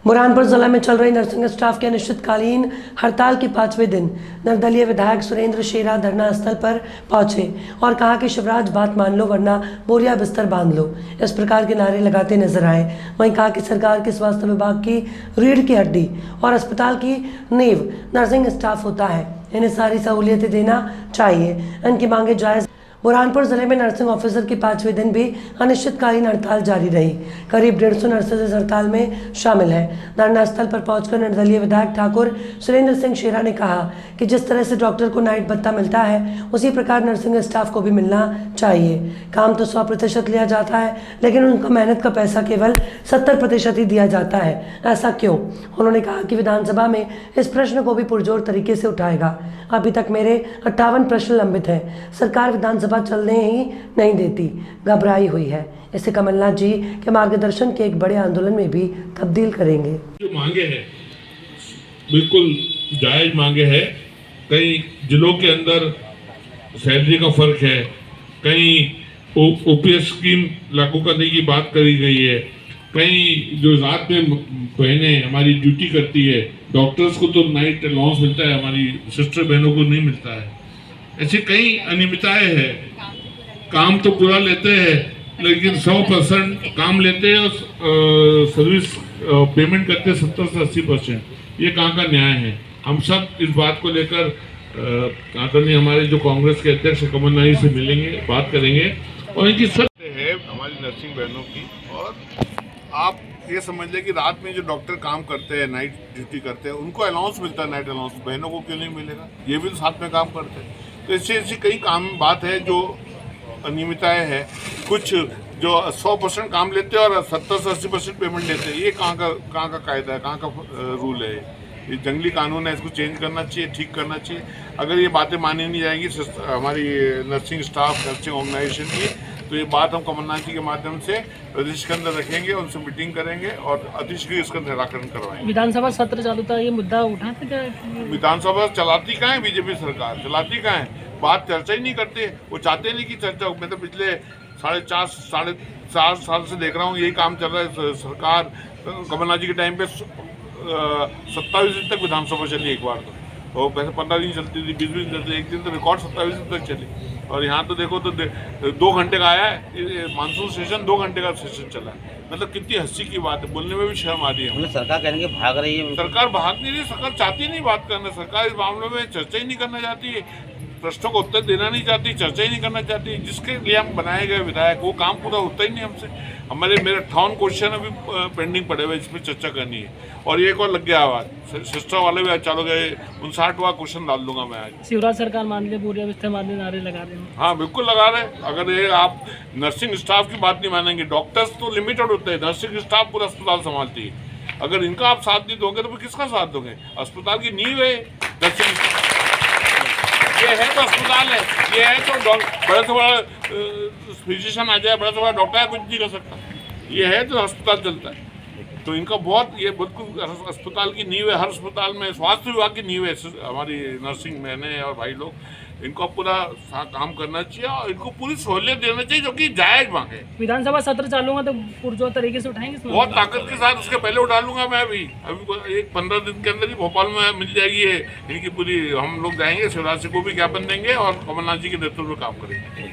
बुरहानपुर जिला में चल रही नर्सिंग स्टाफ के अनिश्चितकालीन हड़ताल के 5वें दिन निर्दलीय विधायक सुरेंद्र शेरा धरना स्थल पर पहुंचे और कहा कि शिवराज बात मान लो वरना बोरिया बिस्तर बांध लो, इस प्रकार के नारे लगाते नजर आए। वहीं कहा कि सरकार के स्वास्थ्य विभाग की रीढ़ की हड्डी और अस्पताल की नींव नर्सिंग स्टाफ होता है, इन्हें सारी सहूलियतें देना चाहिए, इनकी मांगे जायज। बुरहानपुर जिले में नर्सिंग ऑफिसर की 5वें दिन भी अनिश्चितकालीन हड़ताल जारी रही। करीब 150 नर्सेज इस हड़ताल में शामिल हैं। धरना स्थल पर पहुंचकर निर्दलीय विधायक ठाकुर सुरेंद्र सिंह शेरा ने कहा कि जिस तरह से डॉक्टर को नाइट भत्ता मिलता है उसी प्रकार नर्सिंग स्टाफ को भी मिलना चाहिए। काम तो 100% लिया जाता है, लेकिन उनका मेहनत का पैसा केवल 70% ही दिया जाता है, ऐसा क्यों? उन्होंने कहा कि विधानसभा में इस प्रश्न को भी पुरजोर तरीके से उठाएगा। अभी तक मेरे 58 प्रश्न लंबित हैं। सरकार विधानसभा चलने ही नहीं देती, घबराई हुई है। इसे कमलनाथ जी के मार्गदर्शन के एक बड़े आंदोलन में भी तब्दील करेंगे। जो मांगे हैं बिल्कुल जायज मांगे हैं। कई जिलों के अंदर सैलरी का फर्क है, कहीं ओपीएस स्कीम लागू करने की बात करी गई है, कहीं जो रात में बहनें हमारी ड्यूटी करती है, डॉक्टर्स को तो नाइट अलाउंस मिलता है, हमारी सिस्टर बहनों को नहीं मिलता है। ऐसी कई अनियमितताएं हैं। काम तो पूरा लेते हैं लेकिन 100% काम लेते हैं और सर्विस पेमेंट करते हैं 70 से 80%। ये कहाँ का न्याय है? हम सब इस बात को लेकर आदरणीय हमारे जो कांग्रेस के अध्यक्ष कमलनाथ जी से मिलेंगे, बात करेंगे और इनकी सत्य है हमारी नर्सिंग बहनों की। और आप ये समझ लें कि रात में जो डॉक्टर काम करते हैं, नाइट ड्यूटी करते हैं, उनको अलाउंस मिलता है, नाइट अलाउंस। बहनों को क्यों नहीं मिलेगा? ये भी तो साथ में काम करते हैं। तो ऐसी कई काम बात है जो अनियमितताएं हैं। कुछ जो 100% काम लेते हैं और 70 से 80% पेमेंट लेते हैं। ये कहाँ का कायदा है, कहाँ का रूल है? ये जंगली कानून है, इसको चेंज करना चाहिए, ठीक करना चाहिए। अगर ये बातें मानी नहीं जाएंगी हमारी नर्सिंग स्टाफ, नर्सिंग ऑर्गेनाइजेशन की, तो ये बात हम कमलनाथ जी के माध्यम से प्रदेश के अंदर रखेंगे, उनसे मीटिंग करेंगे और अतिशीघ्र इसका निराकरण करवाएंगे। विधानसभा सत्र चालू था, ये मुद्दा उठा था क्या? विधानसभा चलाती कहाँ है बीजेपी सरकार? चलाती कहाँ है? बात चर्चा ही नहीं करते। वो चाहते नहीं कि चर्चा हो। मैं तो पिछले 4.5 साल से देख रहा हूँ यही काम चल रहा है। सरकार कमलनाथ जी के टाइम पे 27 दिन तक विधानसभा चली एक बार तो वैसे 15 दिन चलती थी, 20 दिन चलती थी, एक दिन तो रिकॉर्ड 27 दिन तक चली। और यहाँ तो देखो तो 2 घंटे का आया है मानसून सेशन, 2 घंटे का सेशन चला है। मतलब कितनी हंसी की बात है, बोलने में भी शर्म आ रही है। सरकार कहेंगे भाग रही है। सरकार भाग नहीं रही, सरकार चाहती नहीं बात करना। सरकार इस मामले में चर्चा ही नहीं करना चाहती है, प्रश्नों को उत्तर देना नहीं चाहती, चर्चा ही नहीं करना चाहती। जिसके लिए हम बनाए गए विधायक वो काम पूरा होता ही नहीं हमसे। मेरे 58 क्वेश्चन अभी पेंडिंग पड़े हुए, इसमें चर्चा करनी है। और ये एक और लग गया आवाज, सिस्टर वाले भी चालू गए, 59वां क्वेश्चन डाल दूंगा मैं आज। शिवराज सरकार मान ले, बोरिया बिस्तर मान ले, नारे लगा रहे हैं। हाँ बिल्कुल लगा रहे। अगर ये आप नर्सिंग स्टाफ की बात नहीं मानेंगे, डॉक्टर्स तो लिमिटेड होते हैं, नर्सिंग स्टाफ पूरा अस्पताल संभालती है। अगर इनका आप साथ नहीं दोगे तो फिर किसका साथ दोगे? अस्पताल की नींव है नर्सिंग स्टाफ। ये है तो अस्पताल है, ये है तो बड़ा से बड़ा फिजिशियन आ जाए, बड़ा से बड़ा डॉक्टर है, कुछ नहीं कर सकता। ये है तो अस्पताल चलता है। तो इनका बहुत अस्पताल की नींव है। हर अस्पताल में स्वास्थ्य विभाग की नींव है हमारी नर्सिंग बहनें और भाई लोग। इनको पूरा काम करना चाहिए और इनको पूरी सहूलियत देना चाहिए जो कि जायज मांगे। विधानसभा सत्र चालू होगा तो पुरजोर तरीके से उठाएंगे, बहुत ताकत के साथ। उसके पहले उठा लूंगा मैं। अभी एक 15 दिन के अंदर ही भोपाल में मिल जाएगी है इनकी पूरी। हम लोग जाएंगे, शिवराज सिंह को भी ज्ञापन देंगे और कमलनाथ जी के नेतृत्व में काम करेंगे।